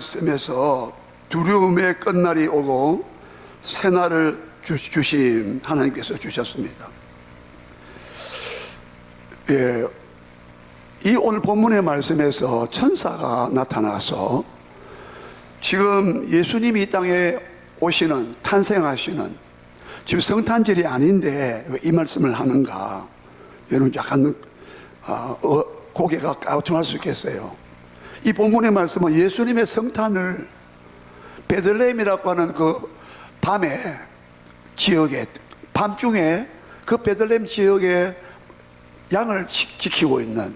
말씀에서 두려움의 끝날이 오고 새날을 주심 하나님께서 주셨습니다. 예, 이 오늘 본문의 말씀에서 천사가 나타나서 지금 예수님이 이 땅에 오시는, 탄생하시는, 지금 성탄절이 아닌데 왜 이 말씀을 하는가? 여러분 약간 고개가 까우통할 수 있겠어요. 이 본문의 말씀은 예수님의 성탄을 베들레헴이라고 하는 그 밤에 지역에, 밤중에 그 베들레헴 지역에 양을 지키고 있는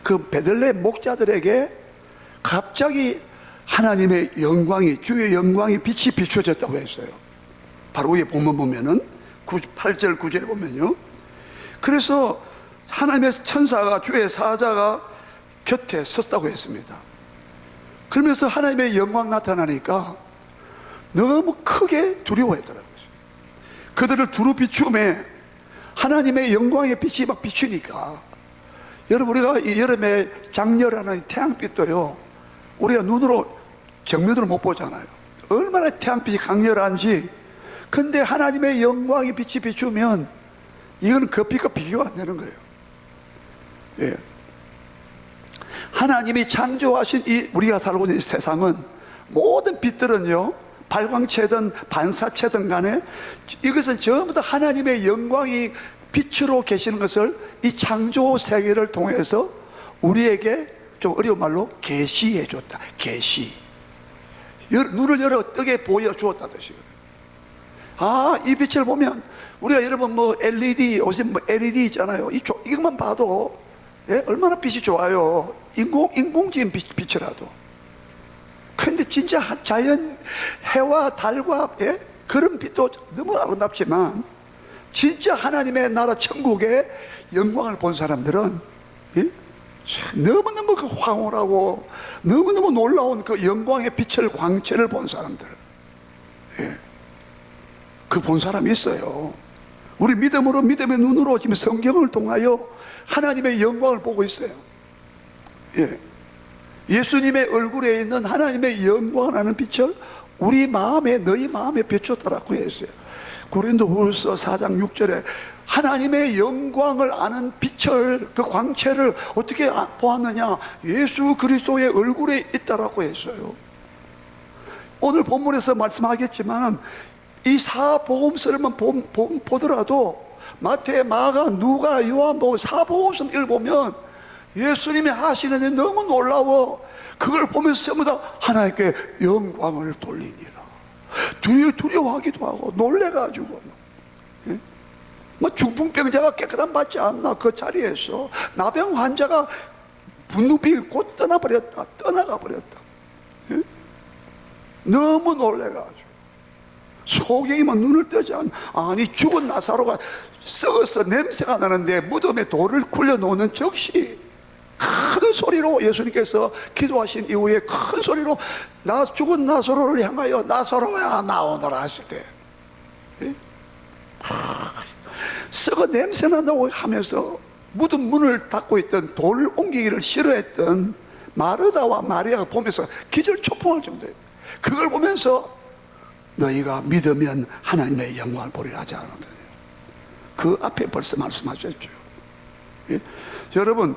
그 베들레헴 목자들에게 갑자기 하나님의 영광이, 주의 영광이 빛이 비춰졌다고 했어요. 바로 위에 본문 보면은 8절 9절에 보면요, 그래서 하나님의 천사가, 주의 사자가 곁에 섰다고 했습니다. 그러면서 하나님의 영광 나타나니까 너무 크게 두려워했더라고요. 그들을 두루 비추매 하나님의 영광의 빛이 막 비추니까, 여러분 우리가 이 여름에 장렬하는 태양빛도요, 우리가 눈으로 정면으로 못 보잖아요. 얼마나 태양빛이 강렬한지. 근데 하나님의 영광의 빛이 비추면 이건 그 빛과 비교가 안 되는 거예요. 예. 하나님이 창조하신 이 우리가 살고 있는 이 세상은 모든 빛들은요, 발광체든 반사체든 간에 이것은 전부 다 하나님의 영광이 빛으로 계시는 것을 이 창조 세계를 통해서 우리에게 좀 어려운 말로 계시해 줬다. 계시. 눈을 열어 뜨게 보여주었다 뜻이거든요. 아, 이 빛을 보면 우리가 여러분 뭐 LED, 요즘 뭐 LED 있잖아요. 이것만 봐도 예? 얼마나 빛이 좋아요. 인공지은 빛이라도. 그런데 진짜 자연, 해와 달과 예? 그런 빛도 너무 아름답지만 진짜 하나님의 나라 천국의 영광을 본 사람들은 예? 너무너무 그 황홀하고 너무너무 놀라운 그 영광의 빛을, 광채를 본 사람들, 예. 그 본 사람이 있어요. 우리 믿음으로, 믿음의 눈으로 지금 성경을 통하여 하나님의 영광을 보고 있어요. 예. 예수님의 얼굴에 있는 하나님의 영광하는 빛을 우리 마음에, 너희 마음에 비췄다라고 했어요. 고린도후서 4장 6절에 하나님의 영광을 아는 빛을, 그 광채를 어떻게 보았느냐? 예수 그리스도의 얼굴에 있다라고 했어요. 오늘 본문에서 말씀하겠지만 이 사복음서만 보더라도 마태, 마가, 누가, 요한복음 사복음서 읽어보면 예수님이 하시는 데 너무 놀라워. 그걸 보면서 전부 다 하나님께 영광을 돌리니라. 두려워하기도 하고 놀래가지고, 예? 뭐 중풍병자가 깨끗한 받지 않나 그 자리에서 나병 환자가 분노비 곧 떠나가 버렸다. 예? 너무 놀래가지고 소경이만 눈을 뜨지 않나. 아니 죽은 나사로가 썩어서 냄새가 나는데 무덤에 돌을 굴려놓는 즉시 큰 소리로 예수님께서 기도하신 이후에 큰 소리로 죽은 나사로를 향하여 나사로야 나오너라 하실 때, 예? 썩어 냄새 난다고 하면서 무덤 문을 닫고 있던 돌 옮기기를 싫어했던 마르다와 마리아가 보면서 기절초풍할 정도예요. 그걸 보면서 너희가 믿으면 하나님의 영광을 보리라 하지 않았느냐. 그 앞에 벌써 말씀하셨죠. 예? 여러분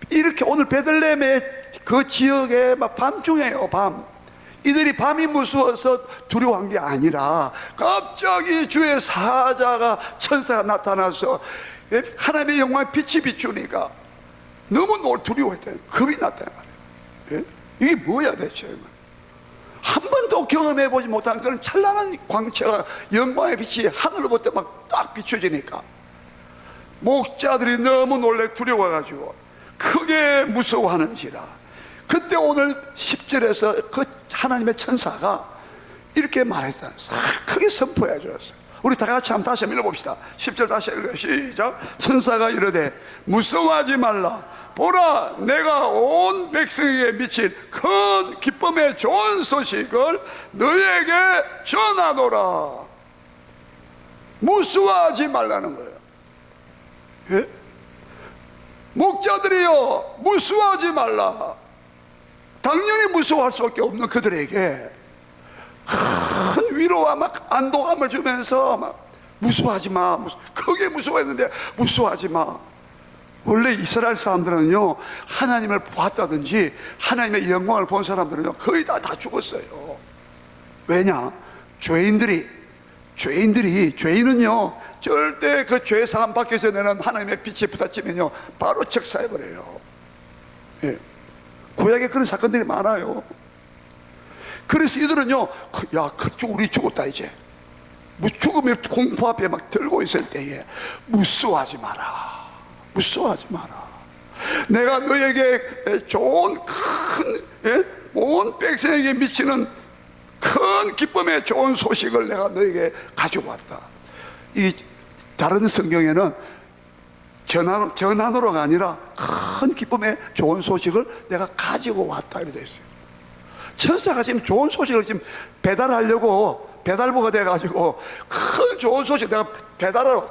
이렇게 오늘 베들레헴의 그 지역에 막 밤중에요, 밤. 이들이 밤이 무서워서 두려워한 게 아니라 갑자기 주의 사자가, 천사가 나타나서 하나님의 영광의 빛이 비추니까 너무 두려워했대요. 겁이 났단 말이에요. 예? 이게 뭐야 대체? 한 번도 경험해보지 못한 그런 찬란한 광채가, 영광의 빛이 하늘로부터 막 딱 비춰지니까 목자들이 너무 놀래 두려워가지고 크게 무서워하는지라. 그때 오늘 10절에서 그 하나님의 천사가 이렇게 말했다. 크게 선포해 주었어요. 우리 다 같이 한번 다시 읽어봅시다. 10절 다시 읽어요. 시작. 천사가 이르되 무서워하지 말라. 보라, 내가 온 백성에게 미친 큰 기쁨의 좋은 소식을 너희에게 전하노라. 무서워하지 말라는 거예요. 예? 목자들이여 무수하지 말라. 당연히 무서워할 수밖에 없는 그들에게 큰 위로와 막 안도감을 주면서 막 무서워하지 마. 크게 무서워했는데 무서워하지 마. 원래 이스라엘 사람들은요, 하나님을 보았다든지 하나님의 영광을 본 사람들은요 거의 다 죽었어요. 왜냐? 죄인은요 절대 그 죄 사함 받기 전에는 하나님의 빛이 부딪히면요 바로 즉사해버려요. 예. 구약에 그런 사건들이 많아요. 그래서 이들은요, 야, 우리 죽었다 이제. 죽음의 공포 앞에 막 들고 있을 때에 무서워하지 마라. 무서워하지 마라. 내가 너에게 좋은 큰, 온 백성에게 미치는 큰 기쁨의 좋은 소식을 내가 너에게 가지고 왔다. 이 다른 성경에는 전환으로가 아니라 큰 기쁨의 좋은 소식을 내가 가지고 왔다 이렇게 되어 있어요. 천사가 지금 좋은 소식을 지금 배달하려고 배달부가 돼가지고 큰 좋은 소식 내가 배달하러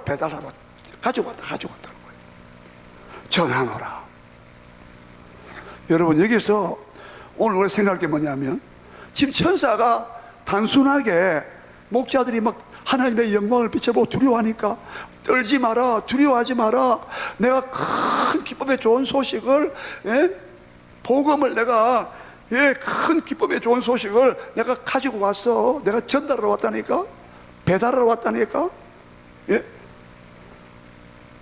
가지고 왔다는 거예요. 전하노라. 여러분, 여기서 오늘 우리 생각할 게 뭐냐면, 지금 천사가 단순하게 목자들이 막 하나님의 영광을 비춰보고 두려워하니까 떨지 마라, 두려워하지 마라, 내가 큰 기쁨의 좋은 소식을, 복음을 내가, 큰 기쁨의 좋은 소식을 내가 가지고 왔어. 내가 전달하러 왔다니까, 배달하러 왔다니까.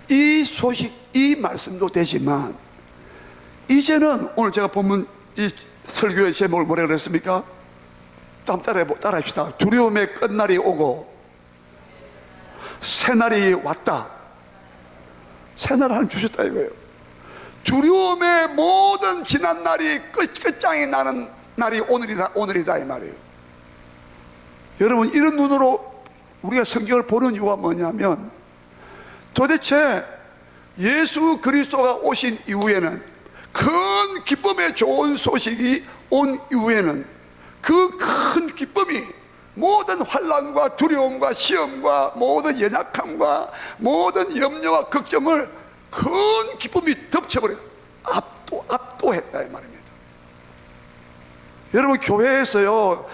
이 소식, 이 말씀도 되지만, 이제는 오늘 제가 본문 이 설교의 제목을 뭐라 그랬습니까? 한번 따라합시다. 두려움의 끝날이 오고 새날이 왔다. 새날 하나님 주셨다 이거예요. 두려움의 모든 지난 날이 끝장이 나는 날이 오늘이다 이 말이에요. 여러분, 이런 눈으로 우리가 성경을 보는 이유가 뭐냐면, 도대체 예수 그리스도가 오신 이후에는, 큰 기쁨의 좋은 소식이 온 이후에는 그 큰 기쁨이 모든 환난과 두려움과 시험과 모든 연약함과 모든 염려와 걱정을 큰 기쁨이 덮쳐버려 압도했다 이 말입니다. 여러분, 교회에서요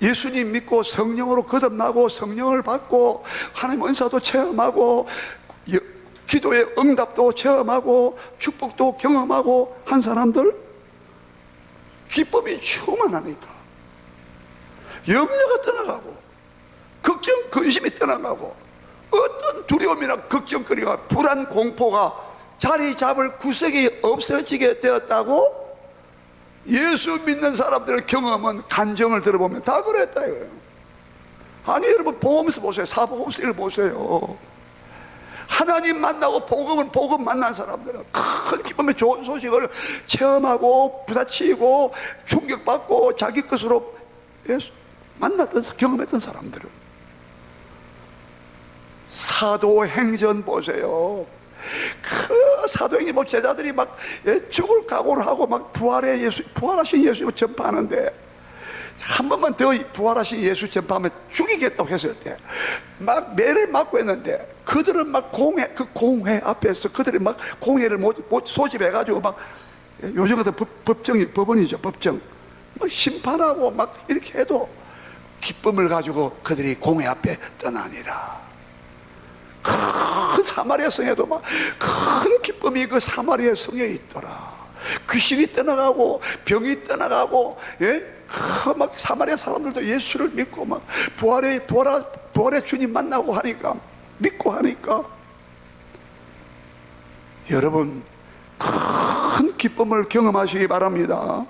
예수님 믿고 성령으로 거듭나고 성령을 받고 하나님 은사도 체험하고 기도의 응답도 체험하고 축복도 경험하고 한 사람들, 기쁨이 충만하니까 염려가 떠나가고 걱정, 근심이 떠나가고 어떤 두려움이나 걱정거리가, 불안, 공포가 자리 잡을 구석이 없어지게 되었다고 예수 믿는 사람들의 경험은, 간증을 들어보면 다 그랬다 이거예요. 아니 여러분, 복음서 보세요. 사복음서를 보세요. 하나님 만나고 복음 만난 사람들은 큰 기쁨의 좋은 소식을 체험하고 부딪히고 충격받고 자기 것으로 만났던, 경험했던 사람들은, 사도행전 보세요. 그 사도행전 제자들이 막 죽을 각오를 하고 막 부활하신 예수 전파하는데, 한 번만 더 부활하신 예수 전파하면 죽이겠다고 했을 때 막 매를 맞고 했는데, 그들은 막 그 공회 앞에서 그들이 막 공회를 소집해가지고 막, 요즘 같은 법원이죠, 법정, 막 심판하고 막 이렇게 해도 기쁨을 가지고 그들이 공회 앞에 떠나니라. 큰 사마리아 성에도 막 큰 기쁨이 그 사마리아 성에 있더라. 귀신이 떠나가고 병이 떠나가고, 막 사마리아 사람들도 예수를 믿고 막 부활의 주님 만나고 하니까, 믿고 하니까, 여러분 큰 기쁨을 경험하시기 바랍니다.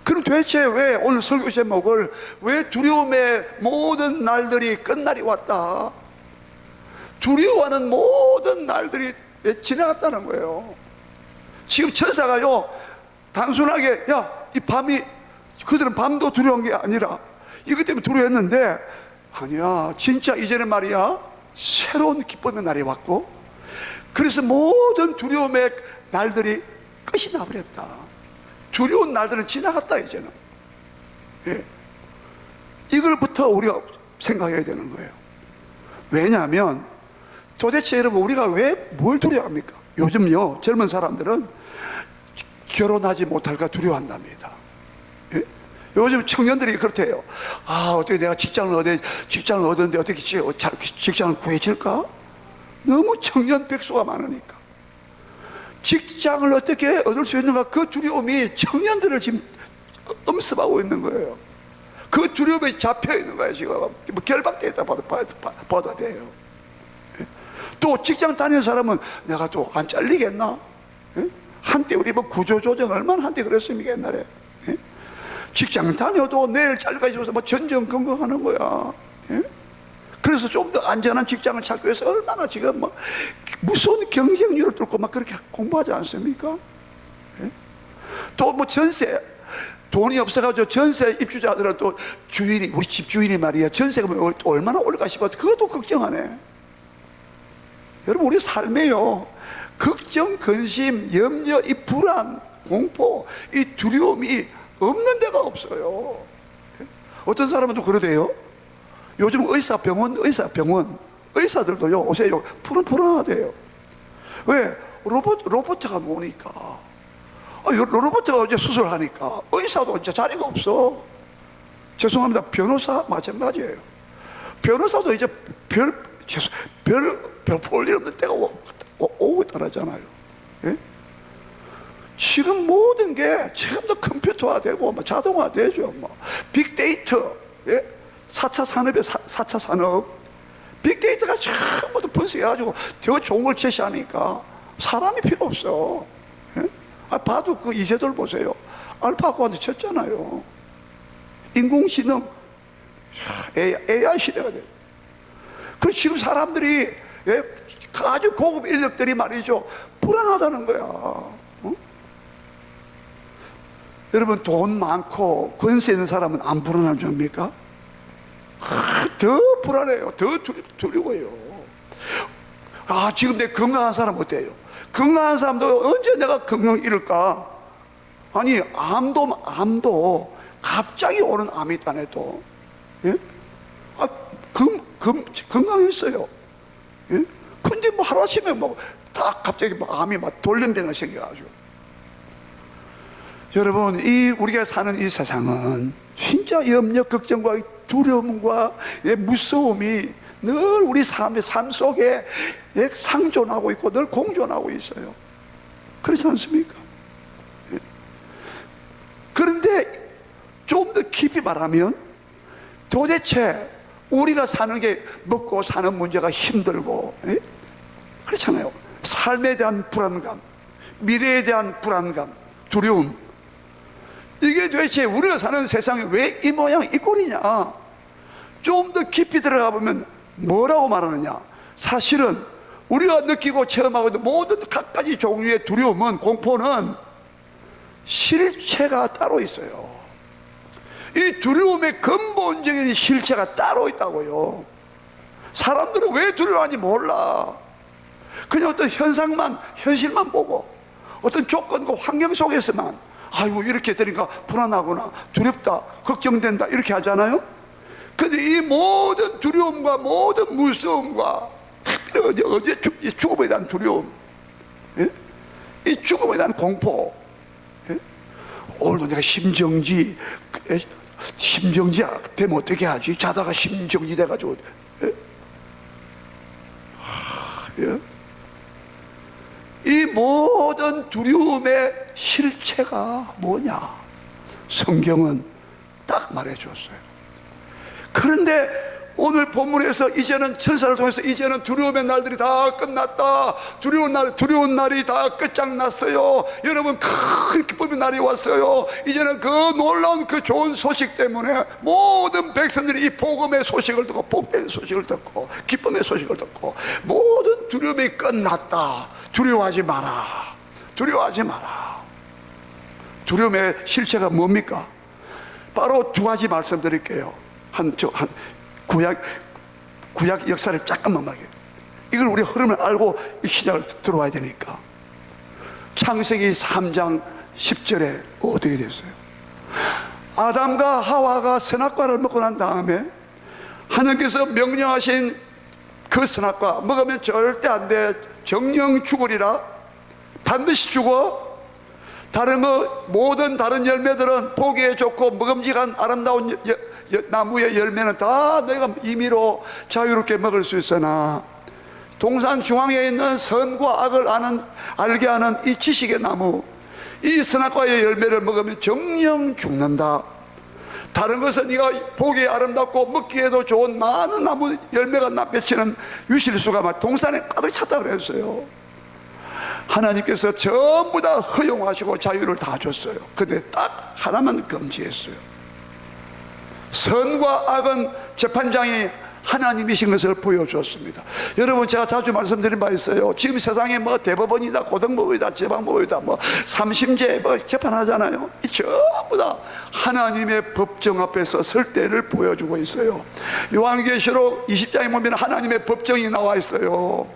그럼 도대체 왜 오늘 설교 제목을, 왜 두려움의 모든 날들이 끝날이 왔다, 두려워하는 모든 날들이 지나갔다는 거예요. 지금 천사가요 단순하게, 야, 이 밤이, 그들은 밤도 두려운 게 아니라 이것 때문에 두려워했는데, 아니야, 진짜 이제는 말이야 새로운 기쁨의 날이 왔고, 그래서 모든 두려움의 날들이 끝이 나버렸다. 두려운 날들은 지나갔다 이제는. 이걸부터 우리가 생각해야 되는 거예요. 왜냐하면 도대체 여러분, 우리가 왜 뭘 두려워합니까? 요즘요 젊은 사람들은 결혼하지 못할까 두려워한답니다. 예? 요즘 청년들이 그렇대요. 어떻게 내가 직장을 얻었는데 어떻게 직장을 구해질까? 너무 청년 백수가 많으니까. 직장을 어떻게 얻을 수 있는가, 그 두려움이 청년들을 지금 엄습하고 있는 거예요. 그 두려움에 잡혀 있는 거예요. 지금 뭐 결박되었다 봐도 돼요. 또 직장 다니는 사람은 내가 또 안 잘리겠나? 한때 우리 뭐 구조조정 얼마나 한때 그랬습니까, 옛날에? 직장 다녀도 내일 잘릴까 싶어서 뭐 전전긍긍하는 거야. 그래서 좀 더 안전한 직장을 찾기 위해서 얼마나 지금 뭐 무서운 경쟁률을 뚫고 막 그렇게 공부하지 않습니까? 또 뭐 전세, 돈이 없어가지고 전세 입주자들은 주인이, 우리 집 주인이 말이야, 전세가 또 얼마나 올까 싶어 그것도 걱정하네. 여러분, 우리 삶에요, 걱정, 근심, 염려, 이 불안, 공포, 이 두려움이 없는 데가 없어요. 어떤 사람은 또 그러대요. 요즘 의사들도요, 요새 불안하대요. 왜? 로봇가 오니까. 로봇가 이제 수술하니까 의사도 이제 자리가 없어. 죄송합니다. 변호사 마찬가지예요. 변호사도 이제 별 볼 일 없는 때가 오고 있다잖아요. 예? 지금 모든 게 지금도 컴퓨터화되고 뭐 자동화되죠. 뭐 빅데이터, 예? 4차 산업의 4차 산업, 빅데이터가 전부 다 분석해가지고 더 좋은 걸 제시하니까 사람이 필요 없어. 예? 봐도 그 이세돌 보세요. 알파고한테 쳤잖아요. 인공지능, AI 시대가 돼요. 그래서 지금 사람들이, 예? 아주 고급 인력들이 말이죠, 불안하다는 거야. 여러분, 돈 많고 권세 있는 사람은 안 불안한 줄입니까? 더 불안해요. 더 두려워요. 지금 내 건강한 사람 어때요? 건강한 사람도 언제 내가 건강 잃을까? 아니, 암도 갑자기 오는 암이 있다네, 또. 예? 건강했어요. 예? 근데 뭐 하루아침에 딱 갑자기 암이 돌연변이가 생겨가지고. 여러분, 우리가 사는 이 세상은 진짜 염려, 걱정과 두려움과 무서움이 늘 우리 삶 속에 상존하고 있고 늘 공존하고 있어요. 그렇지 않습니까? 그런데 좀 더 깊이 말하면 도대체 우리가 사는 게 먹고 사는 문제가 힘들고, 그렇잖아요. 삶에 대한 불안감, 미래에 대한 불안감, 두려움, 이게 도대체 우리가 사는 세상에 왜 이 모양 이 꼴이냐? 좀 더 깊이 들어가 보면 뭐라고 말하느냐? 사실은 우리가 느끼고 체험하고 있는 모든 각가지 종류의 두려움은, 공포는 실체가 따로 있어요. 이 두려움의 근본적인 실체가 따로 있다고요. 사람들은 왜 두려워하는지 몰라. 그냥 어떤 현실만 보고 어떤 조건과 환경 속에서만 아이고 이렇게 되니까 불안하구나, 두렵다, 걱정된다 이렇게 하잖아요. 근데 이 모든 두려움과 모든 무서움과 어제 죽음에 대한 두려움, 예? 이 죽음에 대한 공포, 예? 오늘도 내가 심정지 되면 어떻게 하지? 자다가 심정지 돼가지고, 예? 예? 이 모든 두려움의 실체가 뭐냐? 성경은 딱 말해줬어요. 그런데 오늘 본문에서 이제는 천사를 통해서 이제는 두려움의 날들이 다 끝났다, 두려운 날이 다 끝장났어요, 여러분 큰 기쁨의 날이 왔어요. 이제는 그 놀라운 그 좋은 소식 때문에 모든 백성들이 이 복음의 소식을 듣고, 복된 소식을 듣고, 기쁨의 소식을 듣고, 모든 두려움이 끝났다. 두려워하지 마라. 두려워하지 마라. 두려움의 실체가 뭡니까? 바로 두 가지 말씀드릴게요. 구약 역사를 잠깐만 말해요. 이걸 우리 흐름을 알고 이 신약을 들어와야 되니까. 창세기 3장 10절에 어떻게 됐어요? 아담과 하와가 선악과를 먹고 난 다음에 하나님께서 명령하신 그 선악과 먹으면 절대 안 돼, 정령 죽으리라, 반드시 죽어, 다른 모든 다른 열매들은 보기에 좋고 먹음직한 아름다운 나무의 열매는 다 내가 임의로 자유롭게 먹을 수 있으나 동산 중앙에 있는 선과 악을 알게 하는 이 지식의 나무, 이 선악과의 열매를 먹으면 정령 죽는다. 다른 것은 네가 보기에 아름답고 먹기에도 좋은 많은 나무 열매가 맺히는 유실수가 막 동산에 가득 찼다 그랬어요. 하나님께서 전부 다 허용하시고 자유를 다 줬어요. 근데 딱 하나만 금지했어요. 선과 악은 재판장이 하나님이신 것을 보여주었습니다. 여러분, 제가 자주 말씀드린 바 있어요. 지금 세상에 뭐 대법원이다, 고등법원이다, 지방법원이다, 뭐 삼심제 뭐 재판하잖아요. 이 전부 다 하나님의 법정 앞에서 설 때를 보여주고 있어요. 요한계시록 20장에 보면 하나님의 법정이 나와 있어요.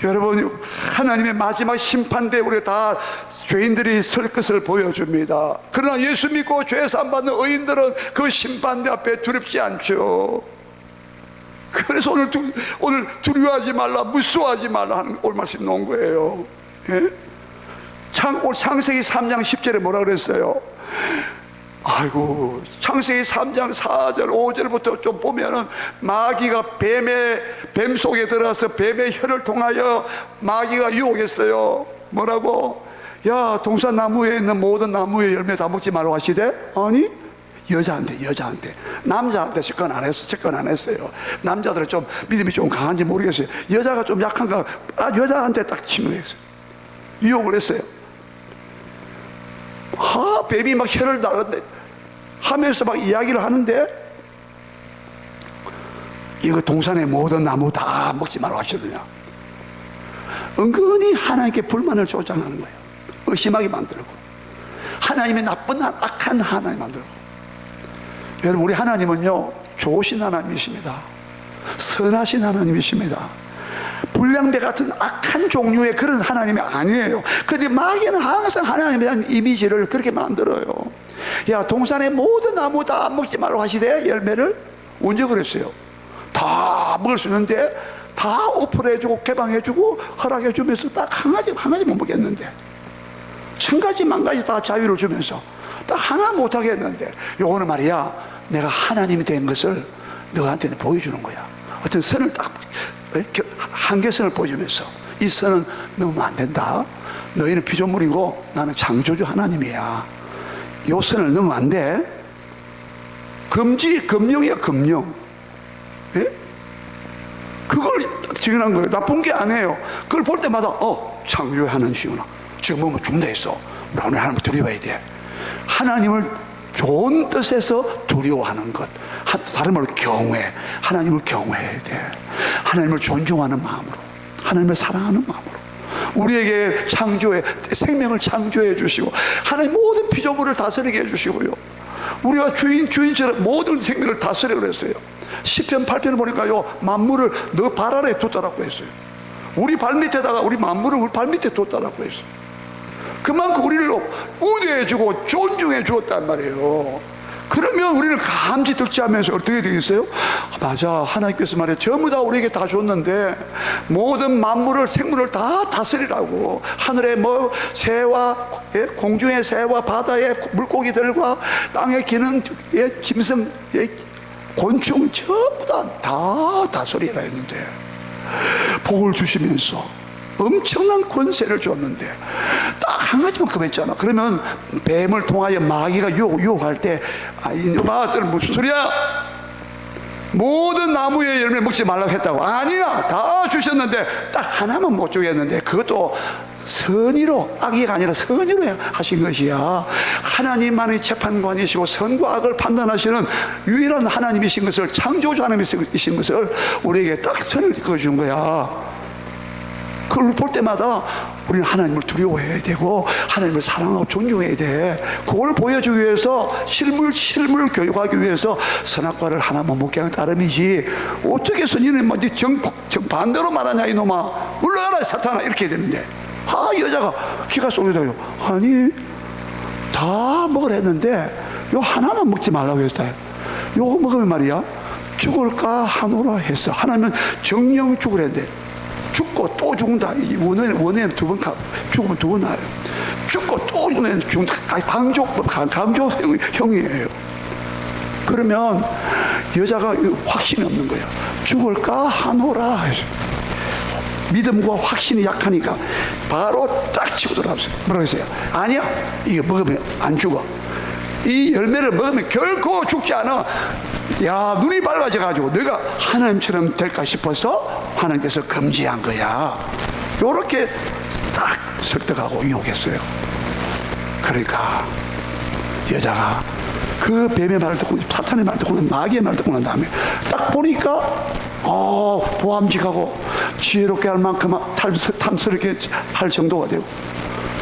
여러분, 하나님의 마지막 심판대에 우리 다 죄인들이 설 것을 보여줍니다. 그러나 예수 믿고 죄 사함받는 의인들은 그 심판대 앞에 두렵지 않죠. 그래서 오늘 두려워하지 말라, 무서워하지 말라 하는 오늘 말씀 놓은 거예요. 예? 창세기 3장 10절에 뭐라 그랬어요? 아이고, 창세기 3장 4절 5절부터 좀 보면은 마귀가 뱀 속에 들어가서 뱀의 혀를 통하여 마귀가 유혹했어요. 뭐라고? 야, 동산나무에 있는 모든 나무의 열매 다 먹지 말라고 하시대? 아니, 여자한테 남자한테 접근 안 했어요. 남자들은 좀 믿음이 좀 강한지 모르겠어요. 여자가 좀 약한가, 여자한테 딱 침묵했어요. 유혹을 했어요. 뱀이 막 혀를 달았는데 하면서 막 이야기를 하는데, 이거 동산의 모든 나무 다 먹지 말라고 하시더냐. 은근히 하나님께 불만을 조장하는 거예요. 의심하게 만들고, 하나님의 나쁜 악한 하나님 만들고. 여러분, 우리 하나님은요 좋으신 하나님이십니다. 선하신 하나님이십니다. 불량배 같은 악한 종류의 그런 하나님이 아니에요. 그런데 마귀는 항상 하나님에 대한 이미지를 그렇게 만들어요. 야, 동산의 모든 나무 다 먹지 말라고 하시대. 열매를 언제 그랬어요? 다 먹을 수 있는데 다 오픈해주고 개방해주고 허락해주면서 딱 한 가지 못 먹겠는데, 천 가지 만 가지 다 자유를 주면서 딱 하나 못하게 했는데, 요거는 말이야, 내가 하나님이 된 것을 너한테는 보여주는 거야. 어떤 선을 딱 한계선을 보여주면서, 이 선은 넘으면 안 된다. 너희는 피조물이고 나는 창조주 하나님이야. 요 선을 넘으면 안 돼. 금령이야, 금령. 예? 그걸 증언한 거예요. 나쁜 게 아니에요. 그걸 볼 때마다 창조의 하나님이시구나. 지금 뭐 죽는다 했어. 우리 하나님을 두려워해야 돼. 하나님을 좋은 뜻에서 두려워하는 것, 다른 말로 경외, 하나님을 경외해야 돼. 하나님을 존중하는 마음으로, 하나님을 사랑하는 마음으로, 우리에게 생명을 창조해 주시고 하나님 모든 피조물을 다스리게 해 주시고요, 우리가 주인처럼 모든 생명을 다스리고 그랬어요. 시편 8편을 보니까요, 만물을 너 발 아래에 뒀다라고 했어요. 우리 발밑에다가 우리 만물을 우리 발밑에 뒀다라고 했어요. 그만큼 우리를 우대해 주고 존중해 주었단 말이에요. 그러면 우리는 감지 득지하면서 어떻게 되겠어요? 맞아, 하나님께서 말이에요, 전부 다 우리에게 다 줬는데 모든 만물을, 생물을 다 다스리라고. 하늘의 뭐 새와 공중의 새와 바다의 물고기들과 땅에 기는 짐승, 곤충 전부 다 다스리라 했는데, 복을 주시면서 엄청난 권세를 줬는데 딱 한 가지만큼 했잖아. 그러면 뱀을 통하여 마귀가 유혹할 때, 이놈아들 무슨 소리야? 모든 나무의 열매 먹지 말라고 했다고. 아니야, 다 주셨는데 딱 하나만 못 주겠는데, 그것도 선의로, 악의가 아니라 선의로 하신 것이야. 하나님만의 재판관이시고 선과 악을 판단하시는 유일한 하나님이신 것을, 창조주 하나님이신 것을 우리에게 딱 선을 그어준 거야. 그걸 볼 때마다 우리는 하나님을 두려워해야 되고 하나님을 사랑하고 존중해야 돼. 그걸 보여주기 위해서, 실물 교육하기 위해서 선악과를 하나 못 먹게 하는 따름이지, 어떻게 해서 너는 뭐 정반대로 말하냐 이놈아, 물러가라 사탄아, 이렇게 되는데, 여자가 기가 쏠려요. 아니, 다 먹으라 했는데 요 하나만 먹지 말라고 했다. 요거 먹으면 말이야 죽을까 하노라 했어. 하나님은 정령 죽으랬는데 죽고 또 죽는다. 원에는 두 번 죽으면 두 번 나요. 죽고 또 오는 강조형이에요. 그러면 여자가 확신이 없는 거예요. 죽을까 하노라. 믿음과 확신이 약하니까 바로 딱 치고 들어갔어요. 뭐라고 했어요? 아니야, 이거 먹으면 안 죽어. 이 열매를 먹으면 결코 죽지 않아. 야, 눈이 밝아져가지고 너가 하나님처럼 될까 싶어서 하나님께서 금지한 거야. 요렇게 딱 설득하고 유혹했어요. 그러니까 여자가 그 뱀의 말을 듣고, 사탄의 말을 듣고, 마귀의 말을 듣고 난 다음에 딱 보니까 보암직하고 지혜롭게 할 만큼 탐스럽게 할 정도가 되고,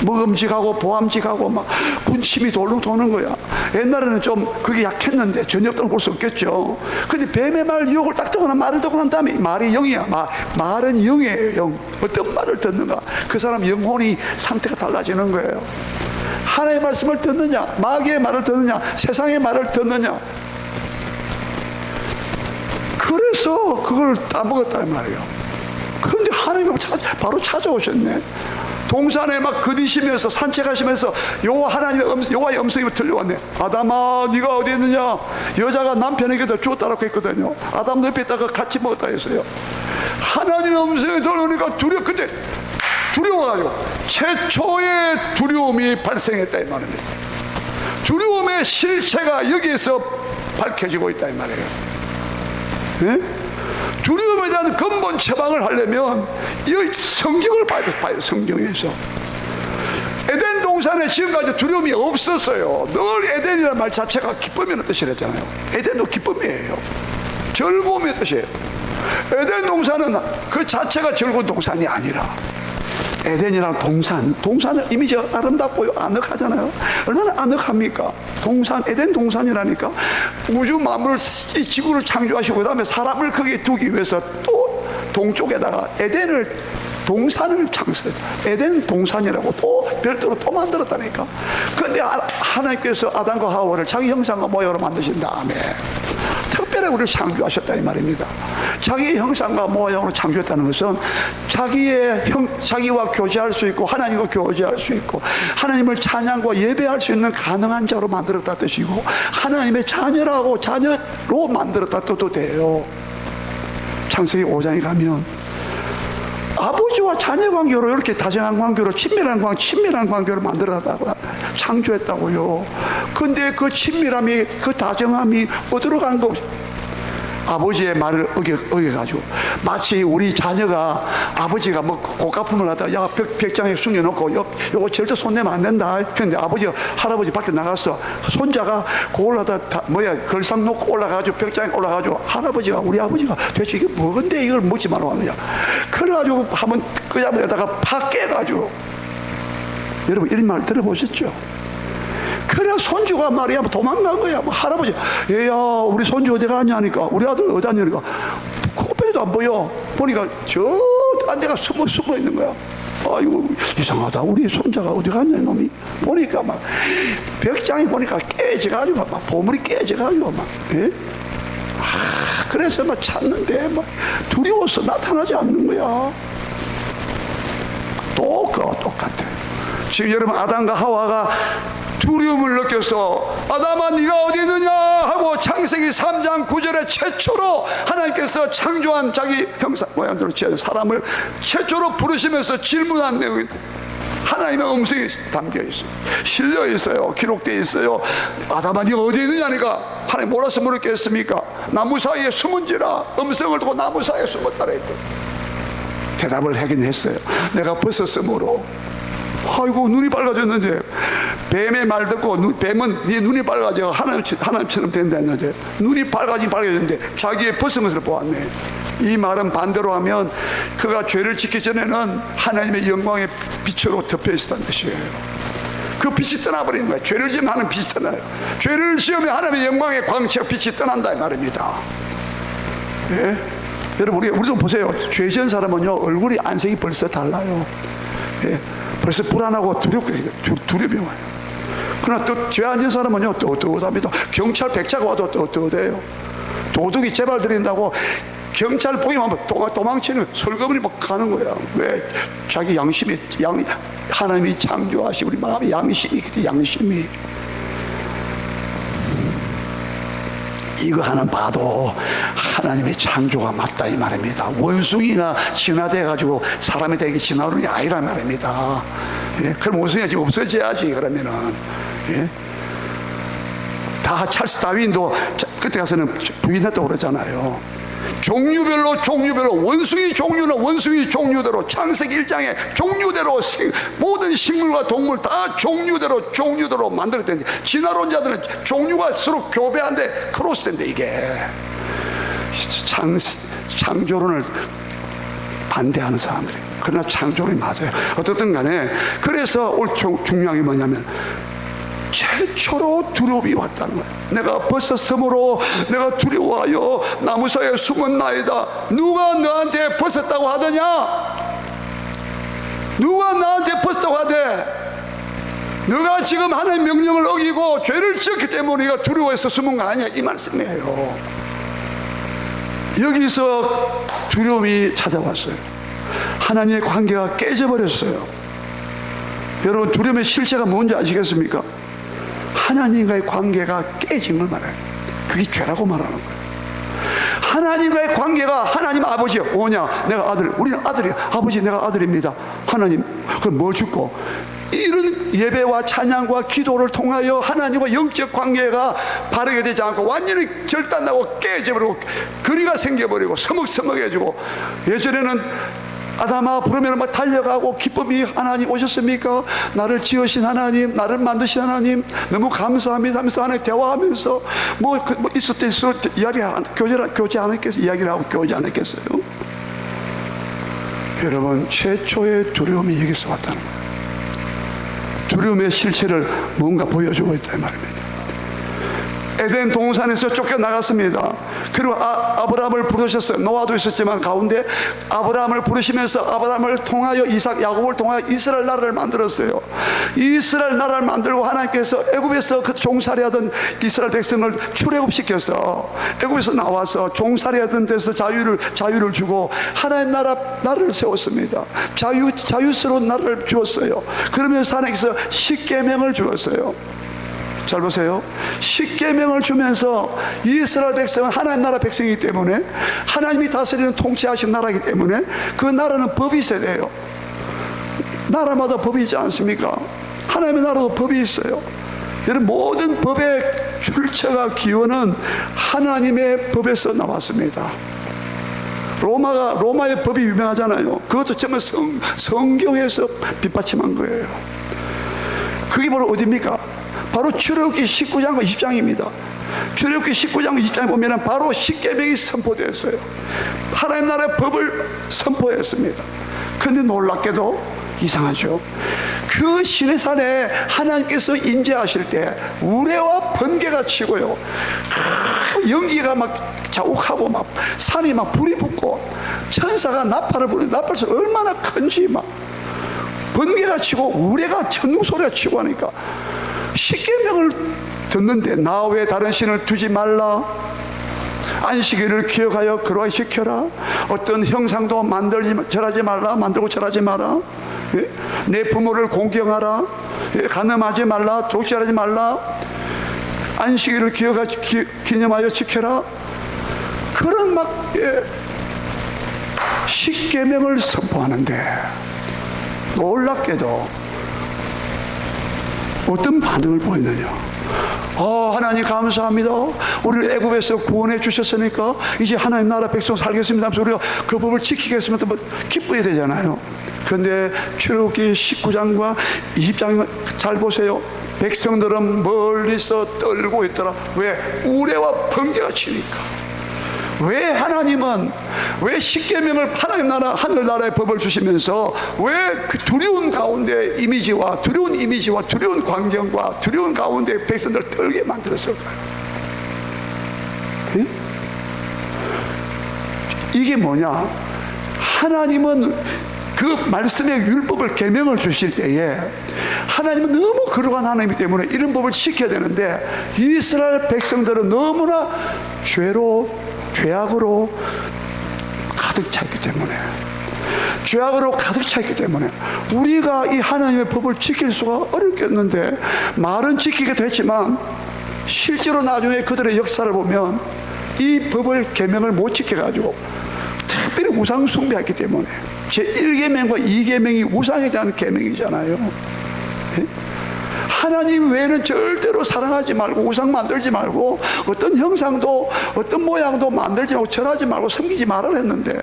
먹음직하고 보암직하고 막 군침이 돌로 도는 거야. 옛날에는 좀 그게 약했는데 저녁도 볼 수 없겠죠. 근데 뱀의 말 유혹을 딱 듣고 말을 듣고 난 다음에, 말이 영이야. 말은 영이에요. 영. 어떤 말을 듣는가, 그 사람 영혼이 상태가 달라지는 거예요. 하나님의 말씀을 듣느냐, 마귀의 말을 듣느냐, 세상의 말을 듣느냐. 그래서 그걸 따먹었단 말이에요. 그런데 하나님은 바로 찾아오셨네. 동산에 막 거니시면서 산책하시면서 여호와의 음성이 들려왔네. 아담아, 네가 어디 있느냐? 여자가 남편에게 주었다라고 했거든요. 아담 옆에 있다가 같이 먹었다 했어요. 하나님의 음성이 들려오니까 근데 두려워가지고 최초의 두려움이 발생했다 이 말입니다. 두려움의 실체가 여기에서 밝혀지고 있다 이 말이에요. 네? 두려움에 대한 근본 처방을 하려면 이 성경을 봐야 돼요. 성경에서 에덴 동산에 지금까지 두려움이 없었어요. 늘 에덴이라는 말 자체가 기쁨이라는 뜻이랬잖아요. 에덴도 기쁨이에요. 즐거움의 뜻이에요. 에덴 동산은 그 자체가 즐거운 동산이 아니라, 에덴이랑 동산은 이미지가 아름답고요, 아늑하잖아요. 얼마나 아늑합니까? 에덴 동산이라니까. 우주 만물을, 이 지구를 창조하시고 그 다음에 사람을 거기에 두기 위해서 또 동쪽에다가 동산을 창설했다. 에덴 동산이라고 또 별도로 또 만들었다니까. 그런데 하나님께서 아담과 하와를 자기 형상과 모양으로 만드신 다음에 특별히 우리를 창조하셨다 이 말입니다. 자기의 형상과 모양으로 창조했다는 것은 자기와 교제할 수 있고 하나님과 교제할 수 있고 하나님을 찬양과 예배할 수 있는 가능한 자로 만들었다 뜻이고, 하나님의 자녀로 만들었다 뜻도 돼요. 창세기 5장에 가면 아버지와 자녀 관계로 이렇게 다정한 관계로 친밀한 관계로 만들었다고 창조했다고요. 근데 그 친밀함이, 그 다정함이 어디로 간 거? 아버지의 말을 어겨가지고, 마치 우리 자녀가 아버지가 뭐 고가품을 하다, 야, 벽장에 숨겨놓고 요거 절대 손 내면 안 된다. 근데 할아버지 밖에 나갔어. 손자가 그걸 하다 걸상 놓고 올라가가지고 벽장에 올라가가지고, 우리 아버지가 도대체 이게 뭔데 이걸 먹지 말라고 하느냐. 그래가지고 한번 끄잡아내다가 팍 깨가지고. 여러분 이런 말 들어보셨죠? 그래 손주가 말이야 도망간 거야. 할아버지, 얘야 우리 손주 어디 갔냐 하니까, 우리 아들 어디 갔냐니까 코빼기도 안 보여. 보니까 저 딴 데가 숨어 있는 거야. 아이고 이상하다, 우리 손자가 어디 갔냐 놈이. 보니까 막 벽장에 보니까 깨져가지고 막 보물이 깨져가지고 막, 예? 그래서 막 찾는데 막 두려워서 나타나지 않는 거야. 그거 똑같아. 지금 여러분 아담과 하와가 두려움을 느껴서 아담아 네가 어디 있느냐 하고 창세기 3장 9절에 최초로 하나님께서 창조한 자기 형상 모양대로 지은 사람을 최초로 부르시면서 질문한 내용이 하나님의 음성이 담겨 있어요. 실려 있어요. 기록되어 있어요. 아담아 네가 어디 있느냐니까 하나님 몰라서 물었겠습니까? 나무 사이에 숨은지라. 음성을 듣고 나무 사이에 숨었다라 했거든. 대답을 하긴 했어요. 내가 벗었으므로. 아이고 눈이 밝아졌는데, 뱀의 말 듣고 뱀은 네 눈이 밝아져 하나님처럼 된다 했는데 눈이 밝아졌는데 자기의 벗은 것을 보았네. 이 말은 반대로 하면 그가 죄를 짓기 전에는 하나님의 영광의 빛으로 덮여 있었다는 뜻이에요. 그 빛이 떠나버리는 거예요. 죄를 지으면 하는 빛이 떠나요. 죄를 지으면 하나님의 영광의 광채와 빛이 떠난다 이 말입니다. 예? 여러분 우리도 보세요. 죄 지은 사람은요 얼굴이 안색이 벌써 달라요. 예? 벌써 불안하고 두렵이 와요. 그러나 또 죄 안 지은 사람은요 떳떳합니다. 경찰 백차가 와도 떳떳해요. 도둑이 재발 드린다고 경찰 보기만 도망치는 설거머리 막 가는 거야. 왜? 자기 양심이, 하나님이 창조하신 우리 마음의 양심이 있거든, 양심이. 이거 하나 봐도 하나님의 창조가 맞다 이 말입니다. 원숭이가 진화돼가지고 사람이 되게 진화론이 아니란 말입니다. 예? 그럼 원숭이가 지금 없어져야지. 그러면은 예? 다 찰스 다윈도 그때 가서는 부인했다고 그러잖아요. 종류별로 원숭이 종류는 원숭이 종류대로, 창세기 1장에 종류대로 모든 식물과 동물 다 종류대로 만들었는데, 진화론자들은 종류가 서로 교배한데 크로스된데, 이게 창조론을 반대하는 사람들이. 그러나 창조론이 맞아요. 어떻든 간에. 그래서 오늘 중요한 게 뭐냐면 최초로 두려움이 왔다는 거예요. 내가 벗었으므로 내가 두려워하여 나무 사이에 숨었나이다. 누가 너한테 벗었다고 하더냐? 누가 나한테 벗었다고 하대? 너가 지금 하나님의 명령을 어기고 죄를 지었기 때문에 네가 두려워해서 숨은 거 아니야, 이 말씀이에요. 여기서 두려움이 찾아왔어요. 하나님의 관계가 깨져버렸어요. 여러분, 두려움의 실체가 뭔지 아시겠습니까? 하나님과의 관계가 깨진 걸 말해요. 그게 죄라고 말하는 거예요. 하나님과의 관계가, 하나님 아버지야, 뭐냐? 내가 아들, 우리는 아들이야. 아버지, 내가 아들입니다. 하나님, 그럼 뭐 죽고? 이런 예배와 찬양과 기도를 통하여 하나님과 영적 관계가 바르게 되지 않고 완전히 절단나고 깨져버리고 거리가 생겨버리고 서먹서먹해지고, 예전에는 아담아 부르면 막 달려가고 기쁨이, 하나님 오셨습니까? 나를 지으신 하나님, 나를 만드신 하나님 너무 감사합니다 하면서 하나님 대화하면서 뭐 있을 때 교제 안 했겠어요? 이야기를 하고 교제 안 했겠어요? 여러분, 최초의 두려움이 여기서 왔다는 거예요. 두려움의 실체를 뭔가 보여주고 있다 이 말입니다. 에덴 동산에서 쫓겨나갔습니다. 그리고 아브라함을 부르셨어요. 노아도 있었지만 가운데 아브라함을 부르시면서 아브라함을 통하여 이삭, 야곱을 통하여 이스라엘 나라를 만들었어요. 이스라엘 나라를 만들고 하나님께서 애굽에서 그 종살이하던 이스라엘 백성을 출애굽시켜서 애굽에서 나와서 종살이하던 데서 자유를 주고 하나님 나라를 세웠습니다. 자유스러운 나라를 주었어요. 그러면서 하나님께서 십계명을 주었어요. 잘 보세요. 십계명을 주면서 이스라엘 백성은 하나님 나라 백성이기 때문에, 하나님이 다스리는 통치하신 나라이기 때문에 그 나라는 법이 있어야 돼요. 나라마다 법이 있지 않습니까? 하나님의 나라도 법이 있어요. 여러분, 모든 법의 출처가 기원은 하나님의 법에서 나왔습니다. 로마의 법이 유명하잖아요. 그것도 전부 성경에서 빗받침한 거예요. 그게 바로 어디입니까? 바로 출애굽기 19장과 20장입니다. 출애굽기 19장 20장에 보면 바로 십계명이 선포되었어요. 하나님 나라의 법을 선포했습니다. 그런데 놀랍게도 이상하죠. 그 시내산에 하나님께서 임재하실 때 우레와 번개가 치고요, 연기가 막 자욱하고 막 산이 막 불이 붙고 천사가 나팔을 부르는 나팔소리 얼마나 큰지 막 번개가 치고 우레가 천둥 소리가 치고 하니까 십계명을 듣는데, 나 외에 다른 신을 두지 말라, 안식일을 기억하여 거룩하게 지켜라, 어떤 형상도 절하지 말라, 만들고 절하지 마라, 내 부모를 공경하라, 간음하지 말라, 독실하지 말라, 안식일을 기념하여 지켜라, 그런 막 십계명을 선포하는데, 놀랍게도 어떤 반응을 보이느냐? 하나님 감사합니다. 우리를 애굽에서 구원해 주셨으니까 이제 하나님 나라 백성 살겠습니다 하면서 우리가 그 법을 지키겠습니다. 기뻐야 되잖아요. 그런데 출애굽기 19장과 20장 잘 보세요. 백성들은 멀리서 떨고 있더라. 왜? 우레와 번개가 치니까. 왜 하나님은, 왜 십계명을, 하나님 나라 하늘나라의 법을 주시면서 왜 그 두려운 가운데 이미지와 두려운 광경과 두려운 가운데 백성들을 떨게 만들었을까요? 네? 이게 뭐냐? 하나님은 그 말씀의 율법을 계명을 주실 때에 하나님은 너무 거룩한 하나님이기 때문에 이런 법을 지켜야 되는데, 이스라엘 백성들은 너무나 죄악으로 가득 찼기 때문에, 죄악으로 가득 찼기 때문에 우리가 이 하나님의 법을 지킬 수가 어렵겠는데, 말은 지키기도 했지만 실제로 나중에 그들의 역사를 보면 이 법을 계명을 못 지켜가지고 특별히 우상 숭배했기 때문에, 제1계명과 2계명이 우상에 대한 계명이잖아요. 예? 하나님 외에는 절대로 사랑하지 말고, 우상 만들지 말고, 어떤 형상도 어떤 모양도 만들지 말고, 절하지 말고, 섬기지 말아라 했는데,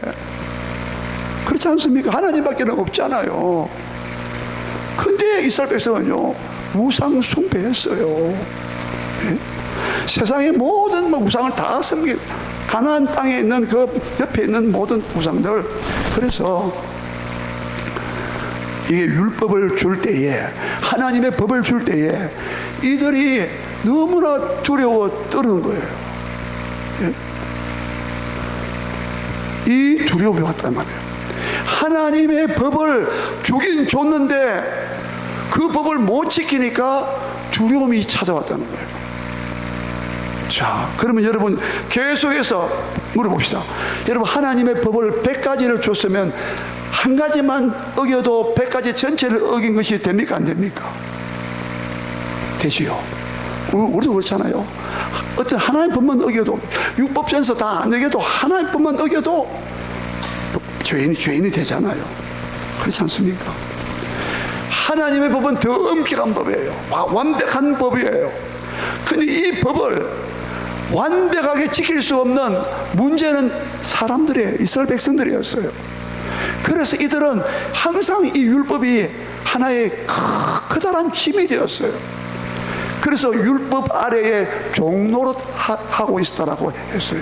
그렇지 않습니까? 하나님밖에 없잖아요. 근데 이스라엘 백성은요, 우상 숭배했어요. 예? 세상의 모든 우상을 다 섬기고, 가나안 땅에 있는 그 옆에 있는 모든 우상들. 그래서 이게 율법을 줄 때에, 하나님의 법을 줄 때에 이들이 너무나 두려워 떠는 거예요. 예? 이 두려움이 왔단 말이에요. 하나님의 법을 주긴 줬는데 그 법을 못 지키니까 두려움이 찾아왔다는 거예요. 자, 그러면 여러분 계속해서 물어봅시다. 여러분, 하나님의 법을 100가지를 줬으면 한 가지만 어겨도 100가지 전체를 어긴 것이 됩니까? 안 됩니까? 되지요. 우리도 그렇잖아요. 어떤 하나님 법만 어겨도, 율법전서 다 안 어겨도, 하나님 법만 어겨도 죄인이 되잖아요. 그렇지 않습니까? 하나님의 법은 더 엄격한 법이에요. 완벽한 법이에요. 근데 이 법을 완벽하게 지킬 수 없는 문제는 사람들이에요. 이스라엘 백성들이었어요. 그래서 이들은 항상 이 율법이 하나의 커다란 힘이 되었어요. 그래서 율법 아래에 종노릇 하고 있었다라고 했어요.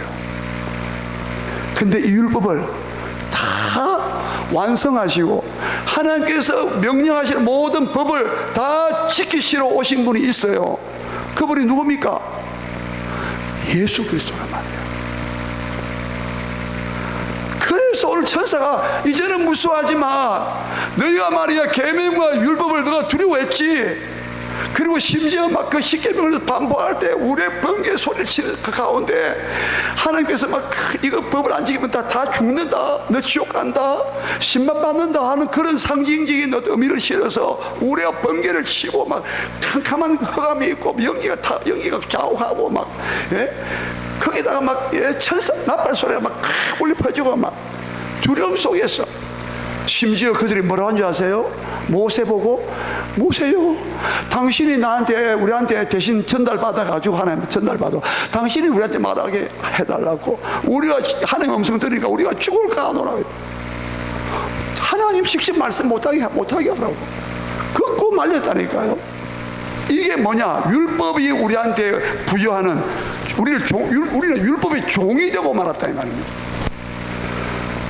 근데 이 율법을 다 완성하시고 하나님께서 명령하시는 모든 법을 다 지키시러 오신 분이 있어요. 그분이 누굽니까? 예수 그리스도란 말이에요. 그래서 오늘 천사가 이제는 무서워하지 마. 너희가 말이야 계명과 율법을 너가 두려워했지. 그리고 심지어 막 그 십계명을 반복할 때 우리의 번개 소리를 치는 그 가운데 하나님께서 막 이거 법을 안 지키면 다 죽는다, 너 지옥 간다, 심판 받는다 하는 그런 상징적인 의미를 실어서 우리가 번개를 치고 막 캄캄한 흑암이 있고 연기가 좌우하고 막, 예? 거기다가 막 천사 나팔 소리가 막 울려 퍼지고 막 두려움 속에서, 심지어 그들이 뭐라고 한 줄 아세요? 모세 보고, 모세요, 당신이 우리한테 대신 전달받아가지고, 하나님 전달받아, 당신이 우리한테 말하게 해달라고, 우리가 하나님 음성 들으니까 우리가 죽을까 하노라. 하나님 직접 말씀 못하게 하라고 긋고 말렸다니까요. 이게 뭐냐? 율법이 우리한테 부여하는, 우리는 율법의 종이 되고 말았다 이 말입니다.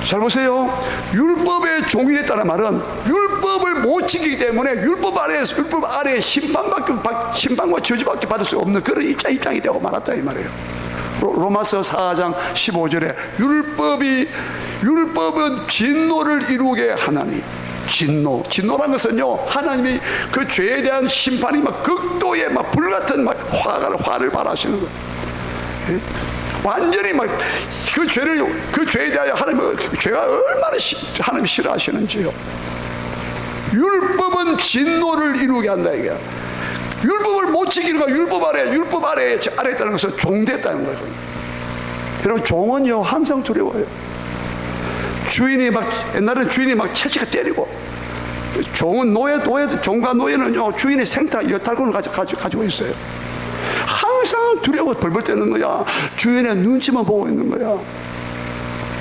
잘 보세요. 율법의 종이 됐다는 말은 율법을 못 지키기 때문에 율법 아래에 심판과 저주밖에 받을 수 없는 그런 입장이 되고 말았다 이 말이에요. 로마서 4장 15절에 율법은 진노를 이루게 하나니, 진노라는 것은요, 하나님이 그 죄에 대한 심판이 막 극도의 막 불같은 막 화를 발하시는 거예요. 예? 완전히 막 그 죄에 대하여 죄가 얼마나 하나님이 싫어하시는지요. 율법은 진노를 이루게 한다 이게. 율법을 못 지키는 거, 율법 아래에 있다는 것은 종됐다는 거죠. 여러분, 종은요 항상 두려워요. 옛날에는 주인이 막 채찍을 때리고, 종은 종과 노예는요 주인의 생타 여탈권을 가지고 있어요. 항상 두려워 벌벌 떠는 거야. 주인의 눈치만 보고 있는 거야.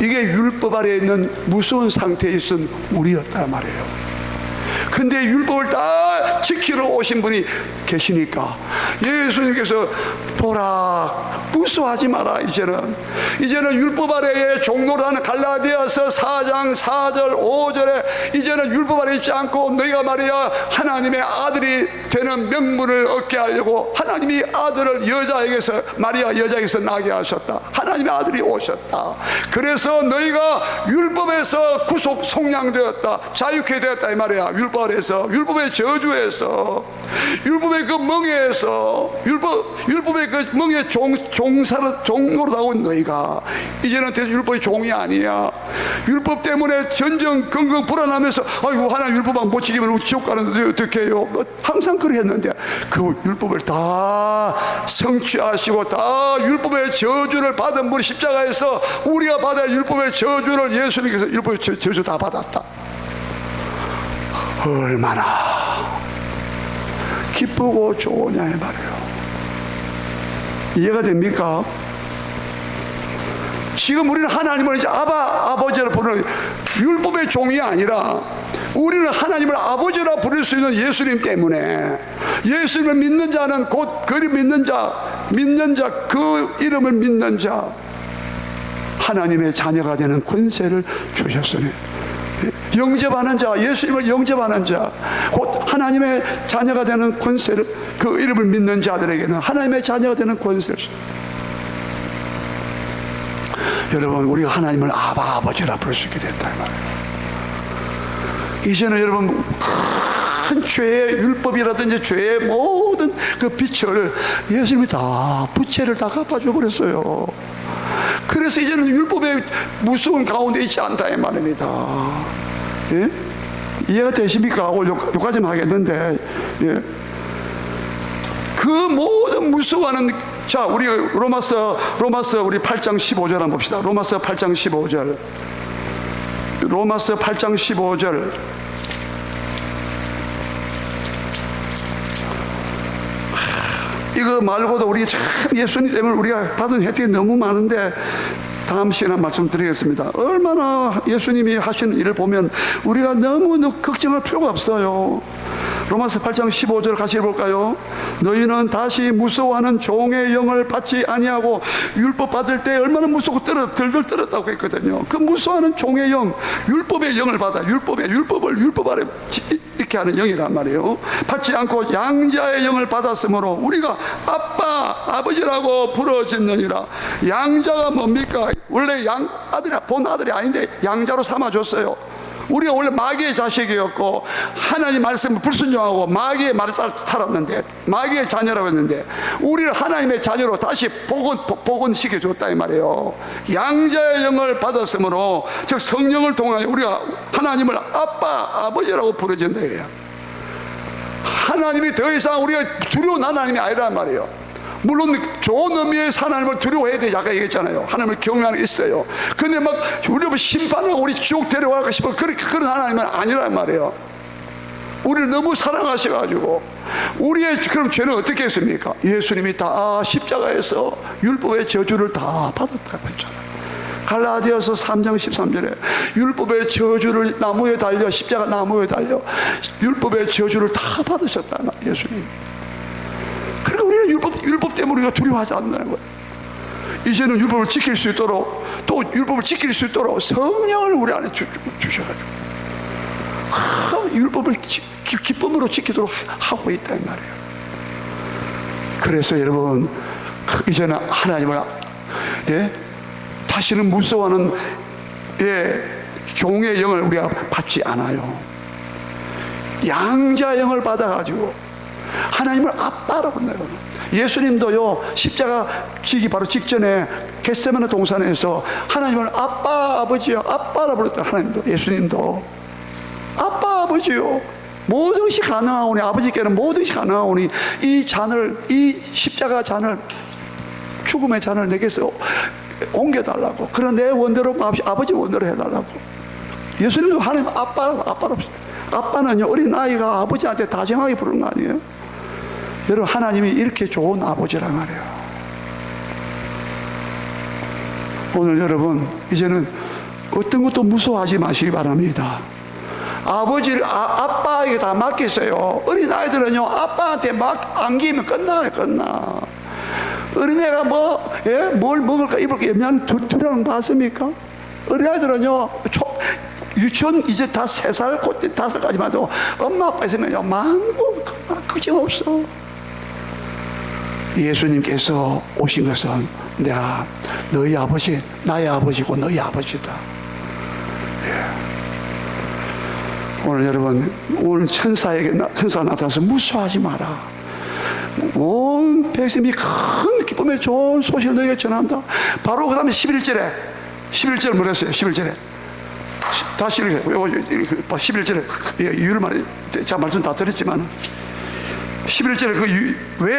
이게 율법 아래에 있는 무서운 상태에 있은 우리였단 말이에요. 근데 율법을 다 지키러 오신 분이 계시니까 예수님께서 보라, 무서워하지 마라. 이제는 율법 아래에 종노라는 갈라디아서 4장 4절 5절에 이제는 율법 아래에 있지 않고 너희가 말이야 하나님의 아들이 되는 명분을 얻게 하려고 하나님이 아들을 마리아 여자에게서 나게 하셨다. 하나님의 아들이 오셨다. 그래서 너희가 율법에서 구속 속량되었다, 자유케 되었다 이 말이야. 율법 아래에서, 율법의 저주에서 율법의 그 멍에에서 율법의 그 멍에 종으로 나온 너희가 이제는 율법의 종이 아니야. 율법 때문에 전전긍긍 불안하면서 아이고 하나님 율법 못 지키면 지옥 가는데 어떻게 해요? 항상 그랬는데 그 율법을 다 성취하시고 다 율법의 저주를 받은 분이 십자가에서 우리가 받아야 율법의 저주를 예수님께서 율법의 저주 다 받았다. 얼마나 기쁘고 좋으냐 이 말이에요. 이해가 됩니까? 지금 우리는 하나님을 이제 아버지라 부르는 율법의 종이 아니라 우리는 하나님을 아버지라 부를 수 있는 예수님 때문에 예수님을 믿는 자는 곧 그를 믿는 자 그 이름을 믿는 자 하나님의 자녀가 되는 권세를 주셨으니 영접하는 자, 예수님을 영접하는 자, 곧 하나님의 자녀가 되는 권세를, 그 이름을 믿는 자들에게는 하나님의 자녀가 되는 권세를 줍니다. 여러분, 우리가 하나님을 아버지라 부를 수 있게 됐다 이 말이에요. 이제는 여러분 큰 죄의 율법이라든지 죄의 모든 그 빛을 예수님이 다 부채를 다 갚아줘 버렸어요. 그래서 이제는 율법의 무서운 가운데 있지 않다 이 말입니다. 예? 이해가 되십니까? 오늘 여기까지만 하겠는데, 예. 그 모든 무서워하는, 자, 우리 로마서 우리 8장 15절 한번 봅시다. 로마서 8장 15절. 로마서 8장 15절. 이거 말고도 우리 참 예수님 때문에 우리가 받은 혜택이 너무 많은데 다음 시간에 말씀드리겠습니다. 얼마나 예수님이 하시는 일을 보면 우리가 너무 걱정할 필요가 없어요. 로마서 8장 15절 같이 읽어볼까요? 너희는 다시 무서워하는 종의 영을 받지 아니하고 율법 받을 때 얼마나 무섭고 들들 떨었다고 했거든요. 그 무서워하는 종의 영, 율법의 영을 받아. 율법을 율법 아래 이렇게 하는 영이란 말이에요. 받지 않고 양자의 영을 받았으므로 우리가 아버지라고 부르짖느니라. 양자가 뭡니까? 원래 본 아들이 아닌데 양자로 삼아줬어요. 우리가 원래 마귀의 자식이었고 하나님 말씀을 불순종하고 마귀의 말을 따라 살았는데, 마귀의 자녀라고 했는데 우리를 하나님의 자녀로 다시 복원시켜줬다 이 말이에요. 양자의 영을 받았으므로 즉 성령을 통하여 우리가 하나님을 아버지라고 부르진다 이거예요. 하나님이 더 이상 우리가 두려운 하나님이 아니란 말이에요. 물론 좋은 의미의 하나님을 두려워해야 돼. 아까 얘기했잖아요. 하나님을 경외하는 게 있어요. 근데 막 우리를 심판하고 우리 지옥 데려가고 싶어 그런 하나님은 아니란 말이에요. 우리를 너무 사랑하셔가지고 우리의 그럼 죄는 어떻게 했습니까? 예수님이 다 십자가에서 율법의 저주를 다 받았다고 했잖아요. 갈라디아서 3장 13절에 율법의 저주를 나무에 달려, 십자가 나무에 달려 율법의 저주를 다 받으셨다 예수님이. 그러니까 우리는 율법 때문에 우리가 두려워하지 않는다는 거예요. 이제는 율법을 지킬 수 있도록, 또 율법을 지킬 수 있도록 성령을 우리 안에 주셔가지고 율법을 기쁨으로 지키도록 하고 있다 이 말이에요. 그래서 여러분 이제는 하나님을 다시는 무서워하는 종의 영을 우리가 받지 않아요. 양자 영을 받아가지고 하나님을 아빠라고 불러요. 예수님도요 십자가 지기 바로 직전에 겟세마네 동산에서 하나님을 아버지요 아빠라고 불렀다. 하나님도, 예수님도 아빠 아버지요, 모든 것이 가능하오니, 아버지께는 모든 것이 가능하오니 이 잔을, 이 십자가 잔을, 죽음의 잔을 내게서 옮겨달라고, 그런 내 원대로 아버지 원대로 해달라고. 예수님도 하나님 아빠라고. 아빠는요 어린 아이가 아버지한테 다정하게 부르는 거 아니에요? 여러분 하나님이 이렇게 좋은 아버지란 말이에요. 오늘 여러분 이제는 어떤 것도 무서워하지 마시기 바랍니다. 아빠에게 다 맡겼어요. 어린 아이들은요 아빠한테 안기면 끝나. 어린애가 뭘 먹을까 입을까 염려하는 두려움 봤습니까? 어린 아이들은요 유치원 이제 다 3살 곧 5살까지만 해도 엄마 아빠 있으면요 많고 걱정없어. 예수님께서 오신 것은 내가 너희 아버지, 나의 아버지고 너희 아버지다. 오늘 여러분, 오늘 천사가 나타나서 무서워하지 마라. 온 백성이 큰 기쁨의 좋은 소식을 너에게 전한다. 바로 그 다음에 11절 뭐라 했어요? 11절에 다시 이렇게 11절에 이유를 제가 말씀 다 드렸지만 11절에 왜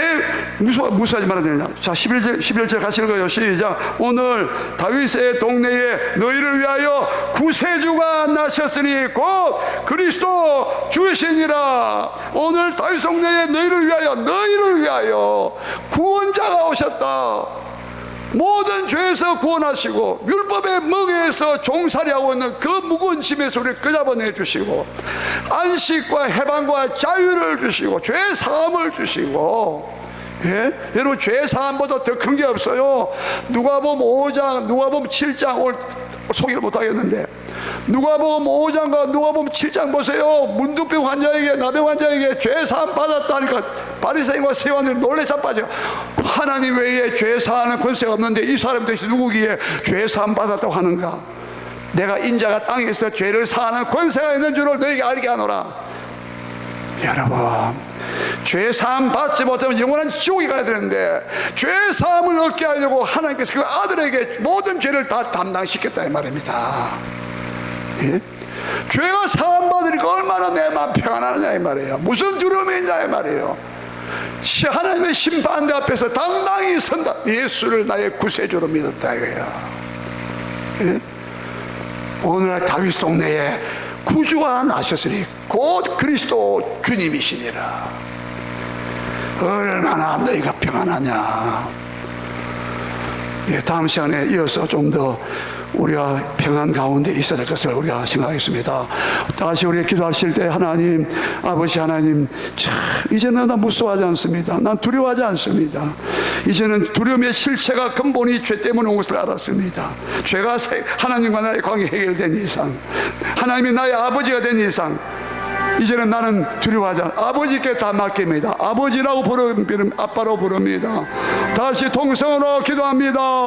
무서워하지 말아야 되느냐. 자, 11절 같이 읽어요. 시작. 오늘 다윗의 동네에 너희를 위하여 구세주가 나셨으니 곧 그리스도 주시니라. 오늘 다윗 동네에 너희를 위하여 구원자가 오셨다. 모든 죄에서 구원하시고 율법의 멍에에서 종살이하고 있는 그 무거운 짐에서 우리 끄잡아내 주시고 안식과 해방과 자유를 주시고 죄 사함을 주시고, 예? 여러분, 죄 사함보다 더 큰 게 없어요. 누가복음 5장, 누가복음 7장 오늘 소개를 못하겠는데 누가복음 5장과 누가복음 7장 보세요. 문둥병 환자에게, 나병 환자에게 죄 사함 받았다니까 바리새인과 세관들이 놀래 자빠져. 하나님 외에 죄 사하는 권세가 없는데 이 사람들이 누구기에 죄 사함 받았다고 하는가? 내가 인자가 땅에서 죄를 사하는 권세가 있는 줄을 너에게 알게 하노라. 여러분, 죄 사함 받지 못하면 영원한 지옥에 가야 되는데 죄 사함을 얻게 하려고 하나님께서 그 아들에게 모든 죄를 다 담당시켰다 이 말입니다. 예? 죄가 사함 받으니까 얼마나 내 마음 평안하느냐 이 말이에요. 무슨 두려움이 있냐 이 말이에요. 하나님의 심판대 앞에서 당당히 선다. 예수를 나의 구세주로 믿었다 이거야. 예? 오늘날 다윗 동네에 구주가 나셨으니 곧 그리스도 주님이시니라. 얼마나 너희가 평안하냐. 예, 다음 시간에 이어서 좀 더 우리가 평안 가운데 있어야 될 것을 우리가 생각하겠습니다. 다시 우리 기도하실 때 하나님, 아버지 하나님, 이제는 난 무서워하지 않습니다. 난 두려워하지 않습니다. 이제는 두려움의 실체가 근본이 죄 때문에 온 것을 알았습니다. 죄가 하나님과 나의 관계 해결된 이상, 하나님이 나의 아버지가 된 이상 이제는 나는 두려워하지 않아. 아버지께 다 맡깁니다. 아버지라고 부르면 아빠로 부릅니다. 다시 통성으로 기도합니다.